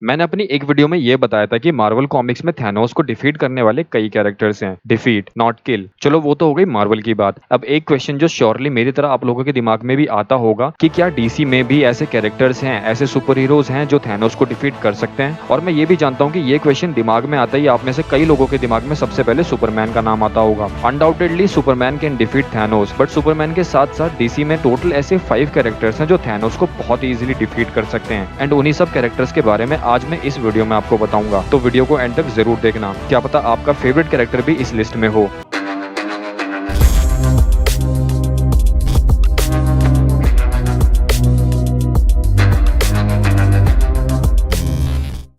मैंने अपनी एक वीडियो में ये बताया था कि मार्वल कॉमिक्स में थैनोस को डिफीट करने वाले कई कैरेक्टर्स हैं। Defeat not kill. चलो वो तो हो गई मार्वल की बात। अब एक क्वेश्चन जो श्योरली मेरी तरह आप लोगों के दिमाग में भी आता होगा कि क्या डीसी में भी ऐसे कैरेक्टर्स हैं, ऐसे सुपर हीरोज हैं जो थैनोस को डिफीट कर सकते हैं। और मैं ये भी जानता हूँ कि ये क्वेश्चन दिमाग में आता ही आप में से कई लोगों के दिमाग में सबसे पहले सुपरमैन का नाम आता होगा। Undoubtedly Superman can defeat Thanos, but Superman के साथ साथ डीसी में टोटल ऐसे 5 कैरेक्टर्स हैं जो थैनोस को बहुत इजीली डिफीट कर सकते हैं। एंड उन्हीं सब कैरेक्टर्स के बारे में आज मैं इस वीडियो में आपको बताऊंगा, तो वीडियो को एंड तक जरूर देखना। क्या पता आपका फेवरेट कैरेक्टर भी इस लिस्ट में हो।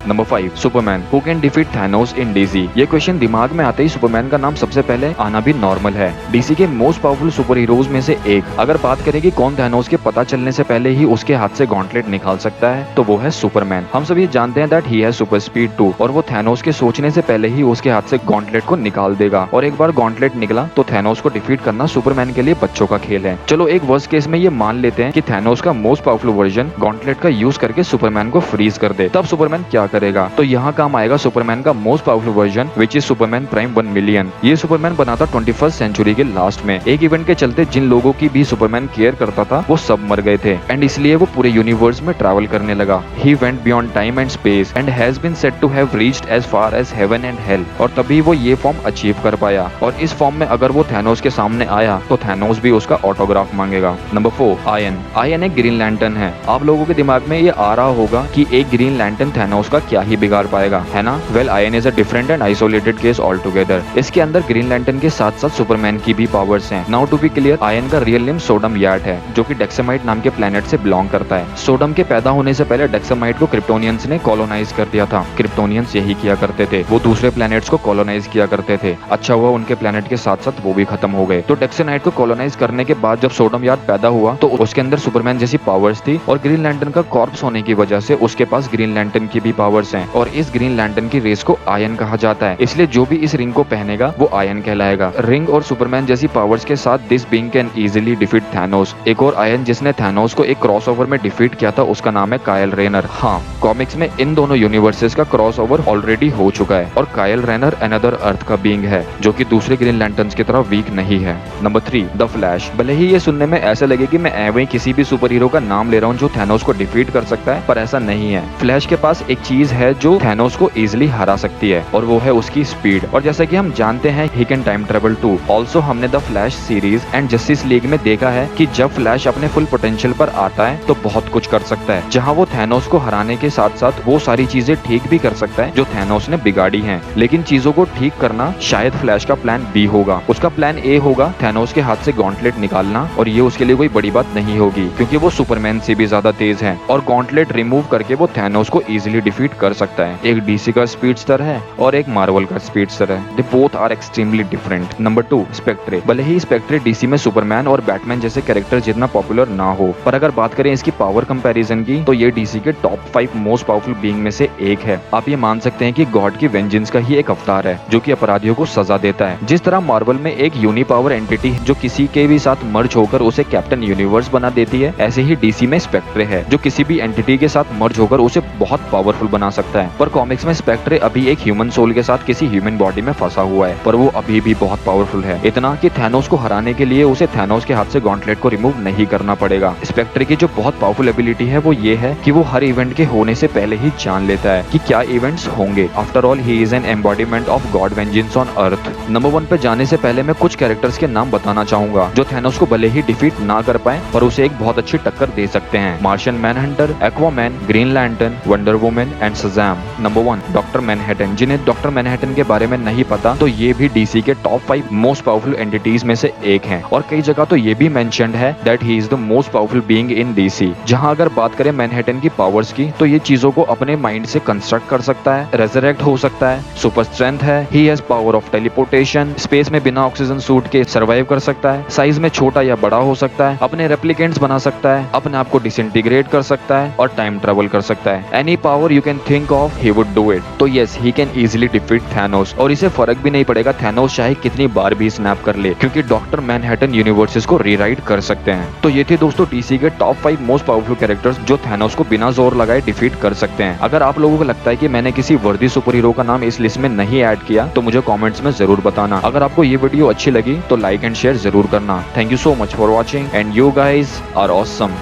Number 5 Superman who can defeat Thanos in DC. ये क्वेश्चन दिमाग में आते ही सुपरमैन का नाम सबसे पहले आना भी नॉर्मल है। डीसी के मोस्ट पावरफुल सुपर हीरोज में से एक। अगर बात करें कि कौन थैनोस के पता चलने से पहले ही उसके हाथ से गॉन्टलेट निकाल सकता है, तो वो है सुपरमैन। हम सभी जानते हैं that he has super speed too, और वो थैनोस के सोचने से पहले ही उसके हाथ से गॉन्टलेट को निकाल देगा। और एक बार गॉन्टलेट निकला तो थैनोस को डिफीट करना सुपरमैन के लिए बच्चों का खेल है। चलो एक वर्स्ट केस में ये मान लेते हैं कि थैनोस का मोस्ट पावरफुल वर्जन गॉन्टलेट का यूज करके सुपरमैन को फ्रीज कर दे, तब सुपरमैन क्या करेगा? तो यहाँ काम आएगा सुपरमैन का most powerful version which is Superman prime 1 million. ये सुपरमैन बना था 21st सेंचुरी के लास्ट में। एक इवेंट के चलते जिन लोगों की भी सुपरमैन केयर करता था वो सब मर गए थे, एंड इसलिए वो पूरे यूनिवर्स में ट्रैवल करने लगा। He went beyond time and space and has been said to have reached as far as heaven and hell, और तभी वो ये फॉर्म अचीव कर पाया। और इस फॉर्म में अगर वो थैनोस के सामने आया तो थैनोस भी उसका ऑटोग्राफ मांगेगा। Number 4 ion. आयन एक ग्रीन लैंटर्न है। आप लोगों के दिमाग में ये आ रहा होगा कि एक ग्रीन लैंटर्न थैनोस का क्या ही बिगाड़ पाएगा, है ना? Well ion is a different and isolated case all together. इसके अंदर ग्रीन लैंटर्न के साथ साथ सुपरमैन की भी पावर्स हैं। Now to be clear, Ion का रियल नेम सोडम याट है, जो कि डेक्सामाइट नाम के प्लेनेट से बिलोंग करता है। सोडम के पैदा होने से पहले डेक्सामाइट को क्रिप्टोनियंस ने कॉलोनाइज कर दिया था। क्रिप्टोनियंस यही किया करते थे, वो दूसरे प्लैनेट्स को कॉलोनाइज किया करते थे। अच्छा हुआ उनके प्लैनेट के साथ साथ वो भी खत्म हो गए। तो डेक्सामाइट को कॉलोनाइज करने के बाद जब सोडम याट पैदा हुआ तो उसके अंदर सुपरमैन जैसी पावर्स थी, और ग्रीन लैंटर्न का कॉर्प्स होने की वजह से उसके पास ग्रीन लैंटर्न की भी पावर्स हैं। और इस ग्रीन लैंटर्न की रेस को आयन कहा जाता है, इसलिए जो भी इस रिंग को पहनेगा वो आयन कहलाएगा। रिंग और सुपरमैन जैसी पावर्स के साथ this being can easily defeat Thanos. एक और आयन जिसने थैनोस को एक क्रॉसओवर में डिफीट किया था उसका नाम है कायल रेनर। हाँ, कॉमिक्स में इन दोनों यूनिवर्सेस का क्रॉसओवर ऑलरेडी हो चुका है, और कायल रेनर अनदर अर्थ का बीइंग है जो कि दूसरे ग्रीन लैंटर्न्स की तरह वीक नहीं है। Number 3 the flash. भले ही ये सुनने में ऐसा लगे कि मैं एवं किसी भी सुपर हीरो का नाम ले रहा हूँ जो थैनोस को डिफीट कर सकता है, पर ऐसा नहीं है। फ्लैश के पास एक चीज है जो थैनोस को इजिली हरा सकती है, और वो है उसकी स्पीड। और जैसा कि हम जानते हैं he can time travel too. Also हमने the Flash series and Justice League में देखा है कि जब फ्लैश अपने फुल पोटेंशियल पर आता है तो बहुत कुछ कर सकता है, जहां वो थैनोस को हराने के साथ साथ वो सारी चीजें ठीक भी कर सकता है जो थैनोस ने बिगाड़ी हैं। लेकिन चीजों को ठीक करना शायद फ्लैश का प्लान बी होगा। उसका प्लान ए होगा थैनोस के हाथ से गॉन्टलेट निकालना, और ये उसके लिए कोई बड़ी बात नहीं होगी क्योंकि वो सुपरमैन से भी ज्यादा तेज है, और गॉन्टलेट रिमूव करके वो थैनोस को इजिली डिफीट कर सकता है। एक डीसी का स्पीडस्टर है और एक मार्वल का स्पीडस्टर है। They both are extremely different. Number 2 Spectre. भले ही स्पेक्ट्रे डीसी में सुपरमैन और बैटमैन जैसे कैरेक्टर जितना पॉपुलर ना हो, पर अगर बात करें इसकी पावर कंपैरिजन की तो ये डीसी के टॉप 5 मोस्ट पावरफुल बीइंग में से एक है। आप ये मान सकते हैं कि गॉड की वेंजेंस का ही एक अवतार है जो कि अपराधियों को सजा देता है। जिस तरह मार्वल में एक यूनी पावर एंटिटी जो किसी के भी साथ मर्ज होकर उसे कैप्टन यूनिवर्स बना देती है, ऐसे ही डीसी में स्पेक्ट्रे है जो किसी भी एंटिटी के साथ मर्ज होकर उसे बहुत पावरफुल बना सकता है। पर कॉमिक्स में स्पेक्ट्रे अभी एक ह्यूमन सोल के साथ किसी ह्यूमन बॉडी में फंसा हुआ है, पर वो अभी भी बहुत पावरफुल है। इतना कि थैनोस को हराने के लिए उसे थैनोस के हाथ से गॉन्टलेट को रिमूव नहीं करना पड़ेगा। स्पेक्ट्रे की जो बहुत पावरफुल एबिलिटी है वो ये है कि वो हर इवेंट के होने से पहले ही जान लेता है कि क्या इवेंट्स होंगे। After all he is an embodiment of God vengeance on earth. Number 1 पे जाने से पहले मैं कुछ कैरेक्टर्स के नाम बताना चाहूंगा जो थैनोस को भले ही डिफीट ना कर पाए पर उसे एक बहुत अच्छी टक्कर दे सकते हैं। Martian Manhunter, Aquaman, Green Lantern, Wonder Woman and Shazam. Number 1 Doctor Manhattan. जिन्हें डॉक्टर मैनहट्टन के बारे में नहीं पता तो ये भी डीसी के टॉप 5 मोस्ट पावरफुल एंटिटीज में से एक हैं, और कई जगह तो ये भी मेंशन्ड है that he is the most powerful being in DC. जहां अगर बात करें मैनहट्टन की पावर्स की तो ये चीजों को अपने माइंड से कंस्ट्रक्ट कर सकता है, रेजरेक्ट हो सकता है, सुपर स्ट्रेंथ है, he has power of teleportation, space में बिना ऑक्सीजन सूट के सर्वाइव कर सकता है, साइज में छोटा या बड़ा हो सकता है, अपने रेप्लिकेंट्स बना सकता है, अपने आप को डिसइंटीग्रेट कर सकता है, और टाइम ट्रेवल कर सकता है। Any power you can can think of he would do it. तो yes, he can easily defeat Thanos और इसे फर्क भी नहीं पड़ेगा थैनोस चाहे कितनी बार भी स्नैप कर ले, क्योंकि डॉक्टर मैनहट्टन यूनिवर्सेस को रीराइट कर सकते हैं। तो ये थे दोस्तों डीसी के टॉप 5 मोस्ट पावरफुल कैरेक्टर्स जो थैनोस को बिना जोर लगाए डिफीट कर सकते हैं। अगर आप लोगों को लगता है कि मैंने किसी वर्दी सुपर हीरो का नाम इस लिस्ट में नहीं ऐड किया तो मुझे कमेंट्स में जरूर बताना। अगर आपको ये वीडियो अच्छी लगी तो लाइक एंड शेयर जरूर करना। Thank you so much for watching and you guys are awesome.